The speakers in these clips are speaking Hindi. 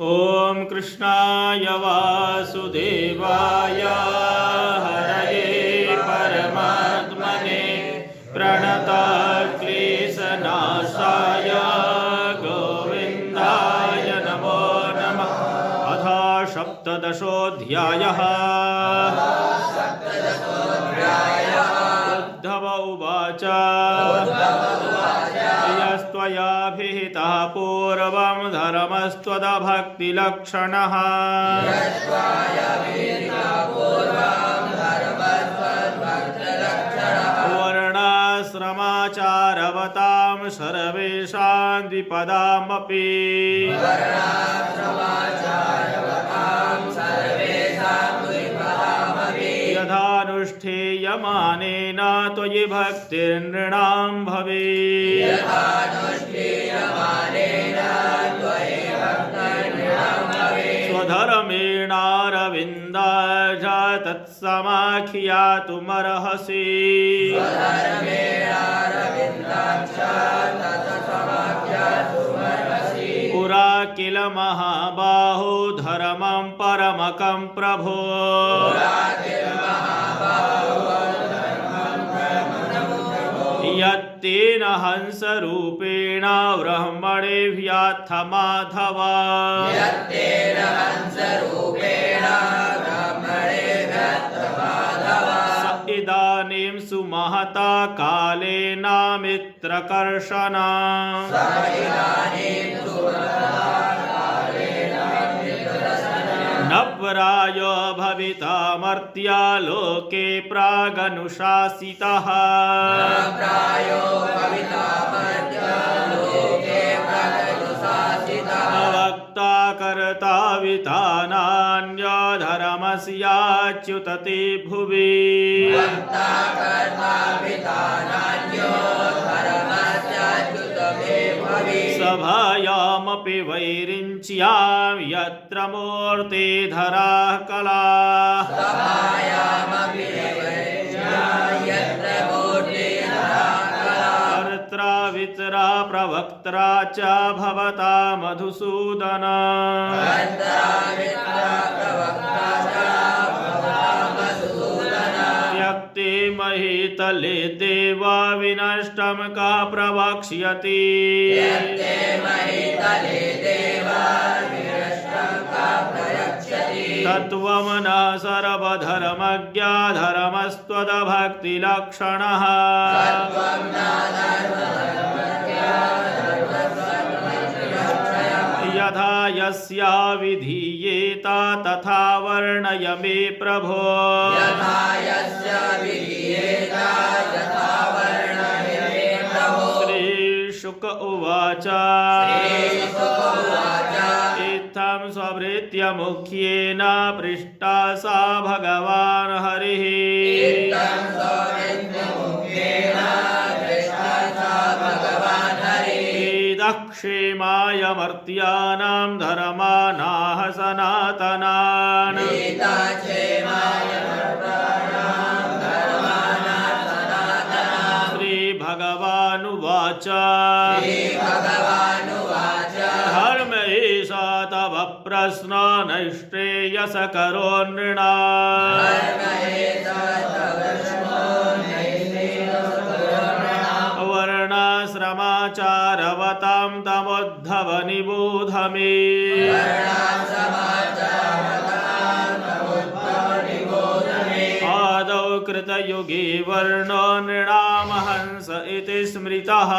ॐ कृष्णाय वासुदेवाय हरये परमात्मने प्रणतक्लेशनाशाय गोविन्दाय नमो नमः। अथ सप्तदशोऽध्यायः। उद्धव उवाच यस्त्वयाभिहितः पूर्वं धर्मस्त्वदभक्तिलक्षणः वर्णाश्रमाचारवतां सर्वेषां द्विपदामपि यथानुष्ठीयमानेन त्वयि भक्तिर्नृणां भवेत्। स्वधर्मेणारविन्दाय तत्समाख्यातुमर्हसि। पुरा किल महाबाहो धर्मं परमकं प्रभो। यत्तेन हंसरूपेण ब्रह्मणेभ्यथ माधव। स इदानीं सुमहता कालेन मित्रकर्षण। न प्रायो भवितामर्त्या लोके प्रागनुशासितः। वक्ता कर्ता विधानान्यो धर्मस्याच्युत ते भुवि। सभायामपि वैरिञ्च्यां यत्र मूर्तिधराः कलाः। कर्त्रा वितरा प्रवक्त्रा च भवता मधुसूदन। त्यक्ते महीतले देवा विनष्टं का प्रवक्ष्यति। तत्त्वं न सर्वधर्मज्ञा धर्मस्त्वदभक्तिलक्षणः। यथा यस्या विधीयेत तथा वर्णय मे प्रभो। श्रीशुक उवाच इत्थं स्वभृत्य मुख्येन पृष्टा सा भगवान् हरिः। क्षेमाय मर्त्यानां धर्मानाः सनातनान्। श्रीभगवानुवाच धर्म एषा तव प्रश्न नैष्ठेयसकरो नृणाम्। वर्णाश्रमाचारवतां तमोद्धव निबोध मे। आदौ कृतयुगे वर्णो नृणां हंस इति स्मृतः।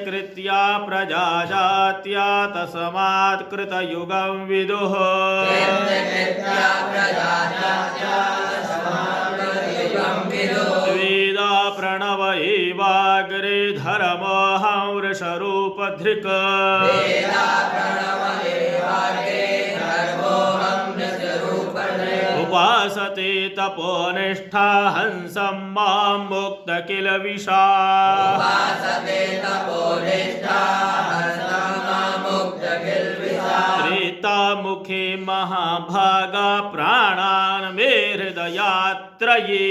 कृत्या प्रजा जात्या तस्मात् कृतयुगं विदुः। वेदा प्रणव एवाग्रे धर्मोऽहं वृषरूपधृक्। उपासते तपोनिष्ठा हंसं मां मुक्त किल विषा। त्रेतामुखे महाभागा प्राणान् मे हृदयात्रये।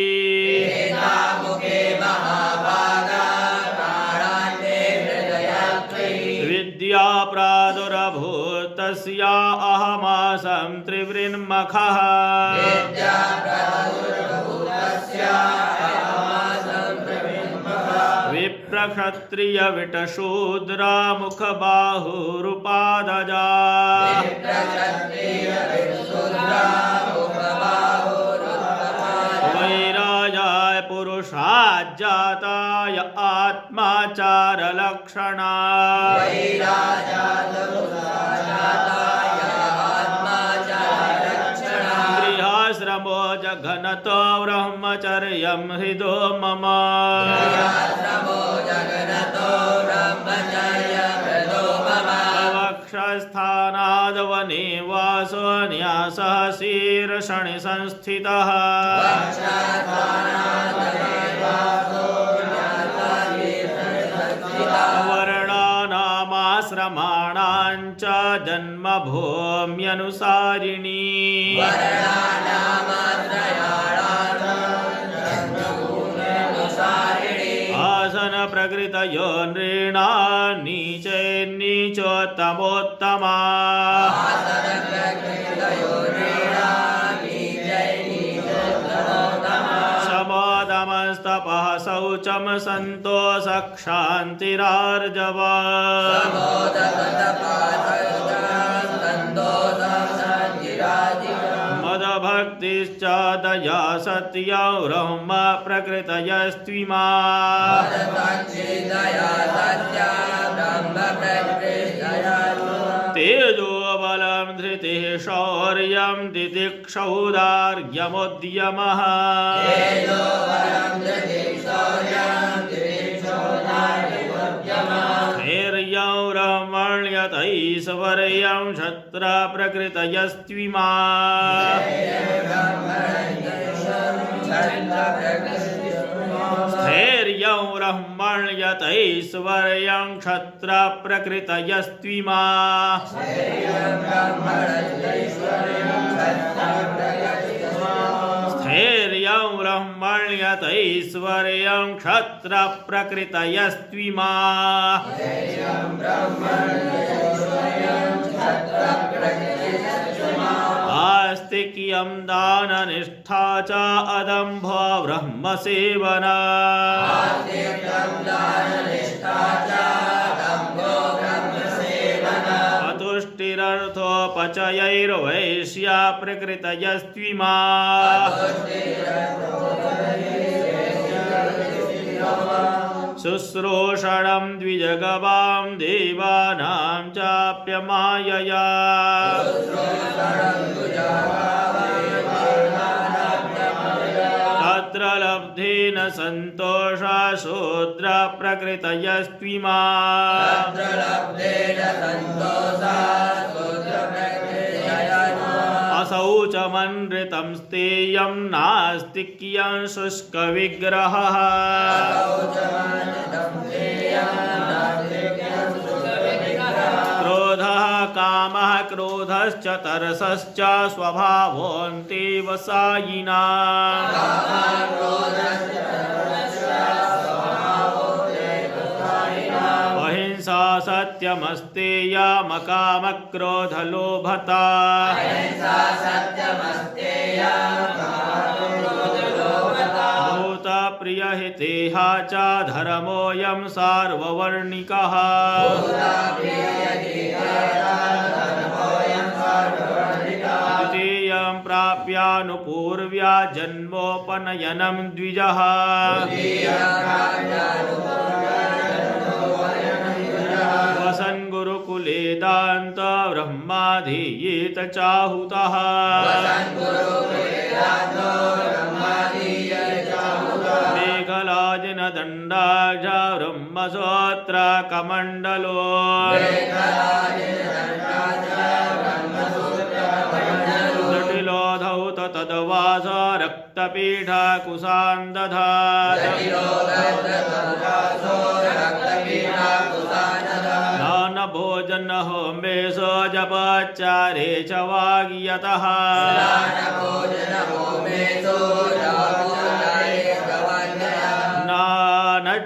तस्या अहमासं त्रिवृन्मखः विप्रक्षत्रियविटशूद्रा मुखबाहुरुपादजा वैराजाय पुरुषाज्जाताय आत्माचारलक्षणा गृहाश्रमो जघनतो ब्रह्मचर्यं हृदो मम वक्षस्थानादवनिवासो न्यासः शीर्षणि संस्थितः वर्णानामाश्रमाणां च जन्मभूम्यनुसारिणी आसन प्रकृतयो नृणा नीचोत्तमोत्तमा शमोदमस्तपः शौचं सन्तोषः क्षान्तिरार्जवा मदभक्तिश्च दया सत्यं ब्रह्म प्रकृतयस्त्विमा तेजो बलं धृतिः शौर्यं दितिक्षौदार्घ्यमुद्यमः धैर्यं रमण्यतैश्वर्यं क्षत्रप्रकृतयस्त्विमा स्थैर्यं ब्रह्मण्यतैश्वर्यं क्षत्रप्रकृतयस्त्विमा स्थैर्यं ब्रह्मण्यतैश्वर्यं क्षत्रप्रकृतयस्त्विमा आस्तिक्यं दाननिष्ठा च अदम्भो ब्रह्मसेवना अतुष्टिरर्थोपचयैर्वैश्या प्रकृतयस्त्विमा शुश्रूषणं द्विजगवां देवानां चाप्यमायया तत्र लब्धेन सन्तोषा शूद्रप्रकृतयस्त्विमा अशौचमनृतं स्तेयं नास्तिक्यं शुष्कविग्रहः क्रोधः कामः क्रोधश्च तरसश्च स्वभावोऽन्तेव सायिना अहिंसा सत्यमस्तेयमकामक्रोधलोभता भूतप्रियहितेहा च धर्मोऽयं सार्ववर्णिकः द्वितीयं प्राप्यानुपूर्व्या जन्मोपनयनं द्विजः वसन् गुरुकुले दान्त ब्रह्माधीयेत चाहुतः मेघलाजिनदण्डाज ब्रह्मसोऽत्र कमण्डलो जटिलोधौ तद्वास रक्तपीठकुशान् दधात् भोजन होमेश जपाचारे च वाग्यतः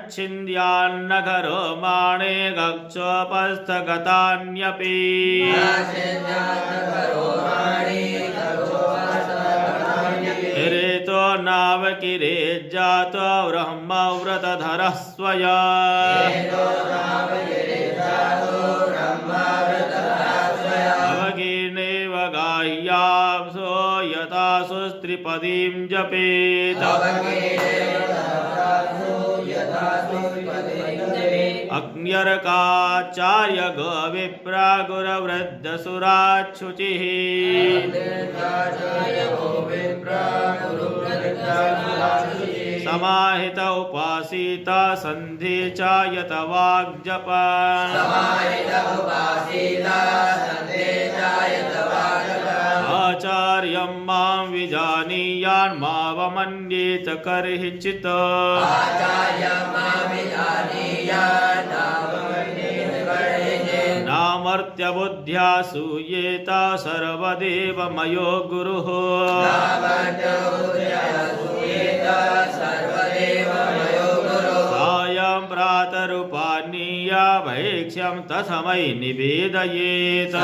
छिन्द्यान्नखरो माणे गक्षोपस्थगतान्यपि हिरेतो नावकिरेज्जातो ब्रह्मव्रतधरः स्वया अवकीर्णेव गाह्याप्सो यथा सुस्त्रिपदीं जपेत् अग्न्यर्काचार्य गोविप्रा गुरवृद्धसुराच्छुचिः समाहित उपासीता सन्धि चायत वाग्जपा आचार्यं मां विजानीयान् मावमन्येत कर्हिचित् नामर्त्यबुद्ध्या सूयेता सर्वदेवमयो गुरुः सायं प्रातरुपानीया भैक्ष्यं तस्मै निवेदयेत्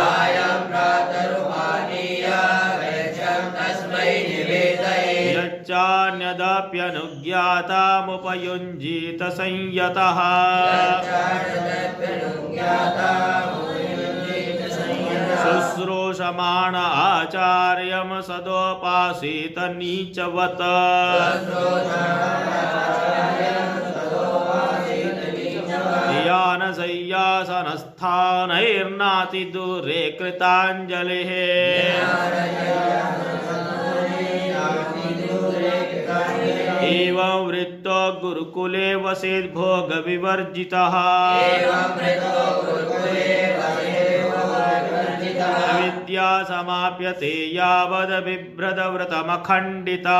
यच्चान्यदप्यनुज्ञातामुपयुञ्जीत संयतः शुश्रूषमाण आचार्यं सदोपासीत नीचवत् यानशय्यासनस्थानैर्नातिदूरे कृताञ्जलिः एवं वृत्तो गुरुकुले वसेत् भोगविवर्जितः विद्या समाप्यते यावद् बिभ्रतव्रतमखण्डिता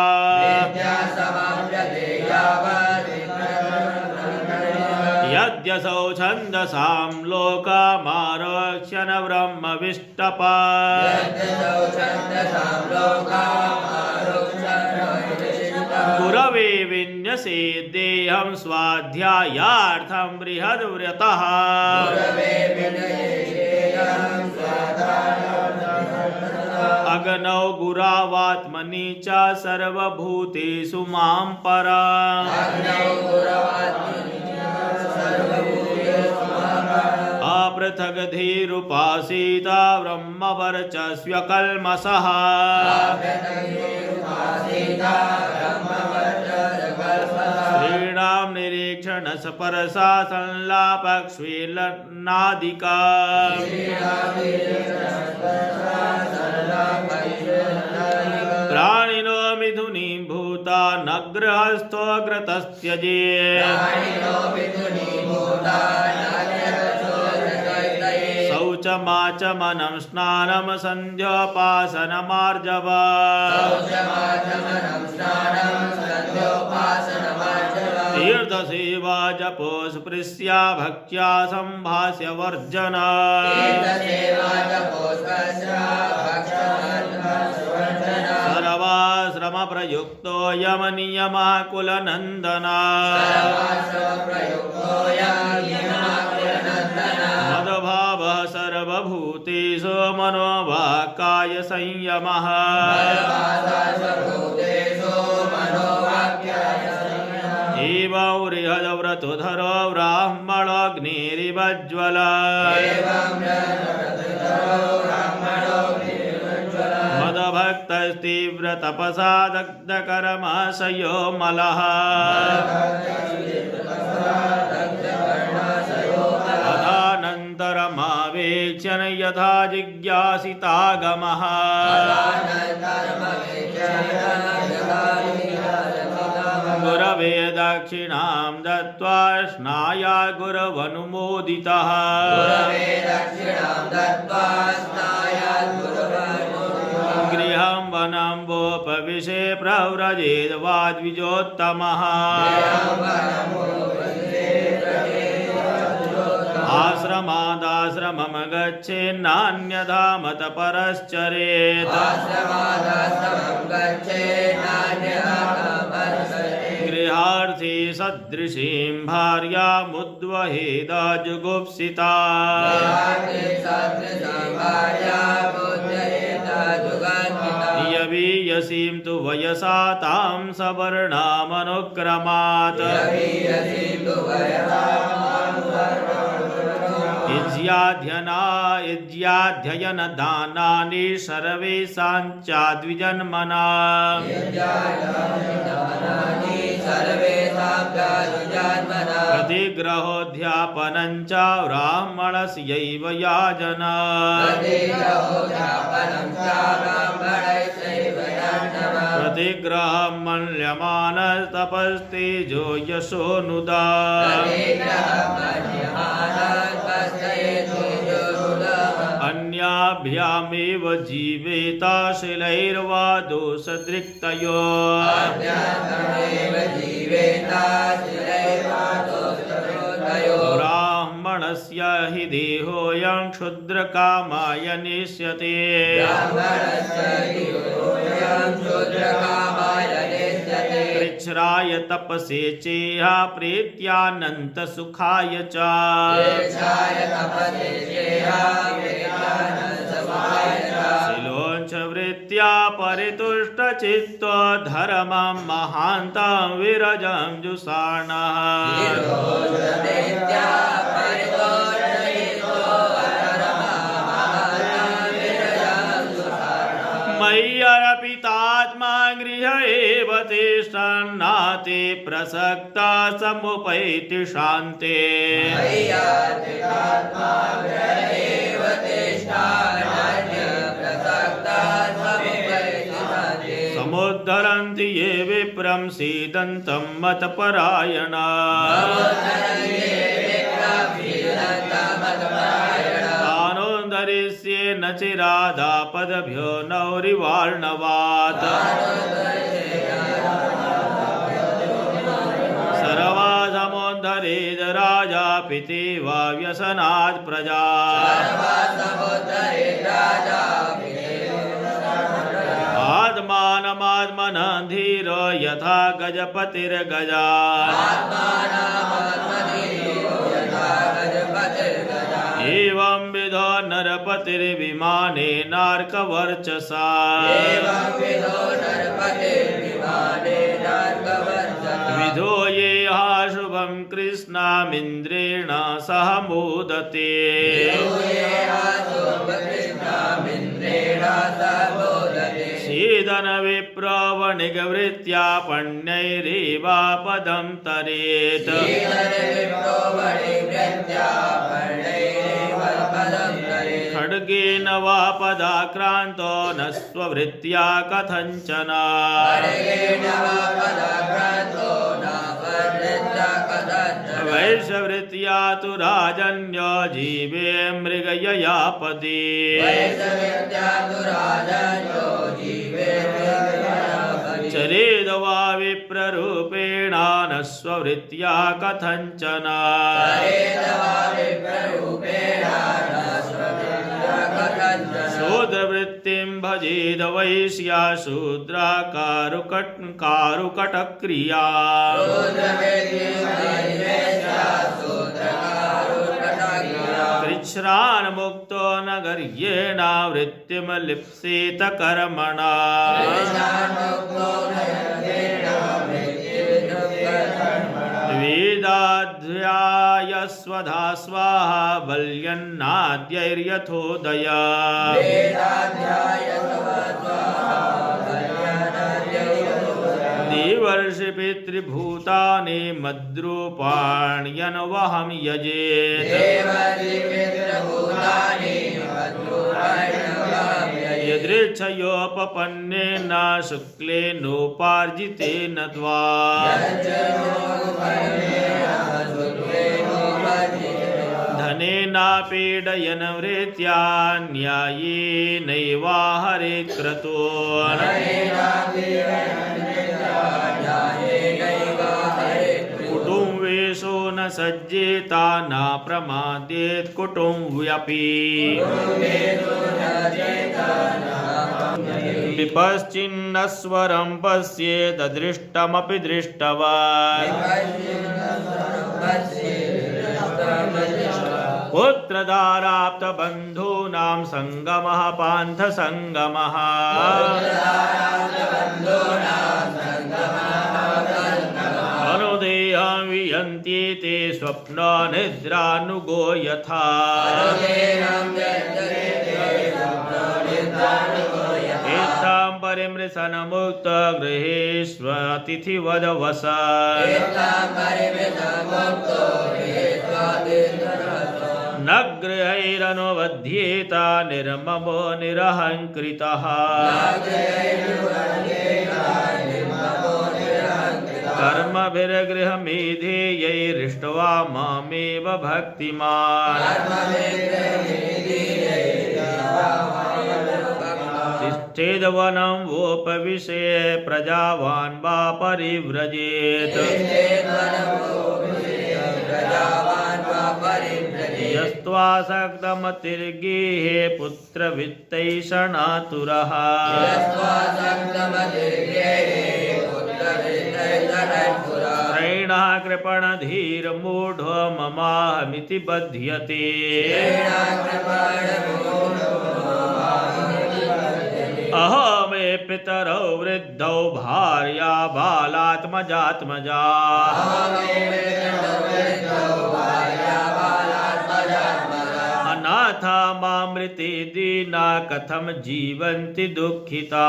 यद्यसौ छन्दसां लोकामारोक्ष्यन् ब्रह्मविष्टपा गुरवे विन्यसे देहं स्वाध्यायार्थं बृहद्व्रतः अग्नौ गुरावात्मनि च सर्वभूतेषु मां परा अपृथग्धीरुपासीता ब्रह्मवर्चस्व्यकल्मषः स्त्रीणां निरीक्षणस्परसा संलापक्ष्वेलनादिका प्राणिनो मिथुनीभूता नग्रहस्थोऽग्रतस्त्यजे शौचमाचमनं स्नानं सन्ध्योपासनमार्जव तीर्थसेवा जपो स्पृश्या भक्त्या सम्भाष्य वर्जन सर्वाश्रमप्रयुक्तो यमनियमः कुलनन्दना मदभावः सर्वभूतेषु मनोवाक्काय संयमः एवं बृहद्व्रतोधरो ब्राह्मणोऽग्निरिवज्ज्वला मदभक्तस्तीव्रतपसा दग्धकर्माशयो मलः तदनन्तरमावेक्ष्यन् यथा जिज्ञासितागमः गुरवे दक्षिणां दत्त्वा स्नाया गुरवनुमोदितः गृहं वनं वोपविशे प्रव्रजेद् वाद्विजोत्तमः आश्रमादाश्रमं गच्छेन्नान्यथा मतपरश्चरेत् गृहार्थी सदृशीं भार्यामुद्वहेद जुगुप्सिता यवीयसीं तु वयसा तां सवर्णामनुक्रमात् इज्याध्ययनदानानि सर्वेषाञ्चाद्विजन्मना प्रतिग्रहोऽध्यापनञ्च ब्राह्मणस्यैव याजना प्रतिग्रहं मन्यमानस्तपस्तेजो यशोनुदा अन्याभ्यामेव जीवेता शिलैर्वा दोषदृक्तयो ब्राह्मणस्य हि देहोऽयं क्षुद्रकामाय नेष्यते कृच्छ्राय तपसे चेह प्रीत्यानन्तसुखाय च शिलोञ्च वृत्त्या परितुष्टचित्तो धर्मं महान्तं विरजं जुषाणः मय्यर्पितात्मा गृह एव तिष्ठन्नाति प्रसक्ता समुपैति शान्ते समुद्धरन्ति ये विप्रं सीदन्तं मतपरायणा न चिरादापदभ्यो नौरिवार्णवात् सर्वासमुद्धरेद राजा पितेवा व्यसनात् प्रजा आत्मानमात्मनः धीर यथा गजपतिर्गजा एवं विधो नरपतिर्विमाने नार्कवर्चसा विधो ये शुभं कृष्णामिन्द्रेण सह मोदते सीदन विप्रवणिगवृत्त्या पण्यैरेवापदं तरेत् खड्गेन वा पदाक्रान्तो न स्ववृत्त्या कथञ्चन वैश्यवृत्त्या तु राजन्यो जीवे मृगययापदे चरेद वा विप्ररूपेण न स्ववृत्त्या कथञ्चन शूद्रवृत्तिं भजेद वैश्या शूद्रा कारुकटक्रिया कृच्छ्रान् मुक्तो नगर्येण वृत्तिं लिप्सेत कर्मणा वेदाध्यायस्वधा स्वाहा बल्यन्नाद्यैर्यथोदया देवर्षि पितृभूतानि मद्रूपाण्यन्वहं यजेत् यदृच्छयोपपन्नेन शुक्लेनोपार्जितेन द्वा धनेनापीडयन् वृत्त्या न्यायेनैवाहरे क्रतो कुटुम्बेषु न सज्जेता न प्रमादेत् कुटुम्ब्यपि विपश्चिन्नस्वरं पश्येत् दृष्टमपि दृष्टवान् पुत्रदाराप्तबन्धूनां सङ्गमः पान्थसङ्गमः अनुदेयं वियन्ति ते स्वप्ननिद्रानुगो यथा एतां परिमृशन्मुक्तगृहेष्वतिथिवद न गृहैरनुबध्येत निर्ममो निरहङ्कृतः कर्मभिर्गृहमेधेयैरिष्ट्वा मामेव भक्तिमान् तिष्ठेद्वनं वोपविशे प्रजावान् वा परिव्रजेत् यस्त्वासक्तमतिर्गेहे पुत्रवित्तैषणातुरः त्रैणः कृपणधीर्मूढो ममाहमिति बध्यते अहमे पितरौ वृद्धौ भार्या बालात्मजात्मजा अनाथा मामृते दीना कथम जीवन्ति दुःखिता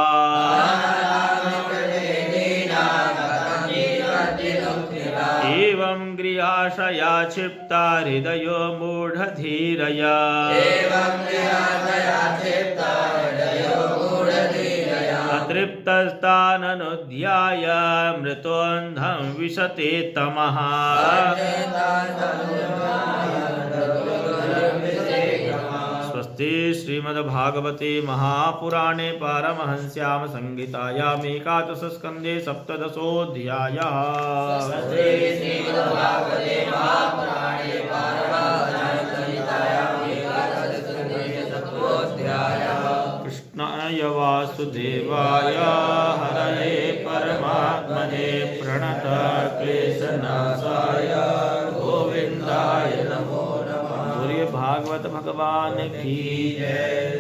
एवं गृहाशया क्षिप्ता हृदयो मूढधीरया अतृप्तस्ताननुध्याय मृतोऽन्धं विशते तमः स्वस्ति श्रीमद्भागवते महापुराणे पारमहंस्यां संहितायाम् एकादशस्कन्धे सप्तदशोऽध्यायः कृष्णाय वासुदेवाय हरये परमात्मने प्रणतक्लेशनाशाय गोविन्दाय नमो नमः। भागवत भगवान की जय।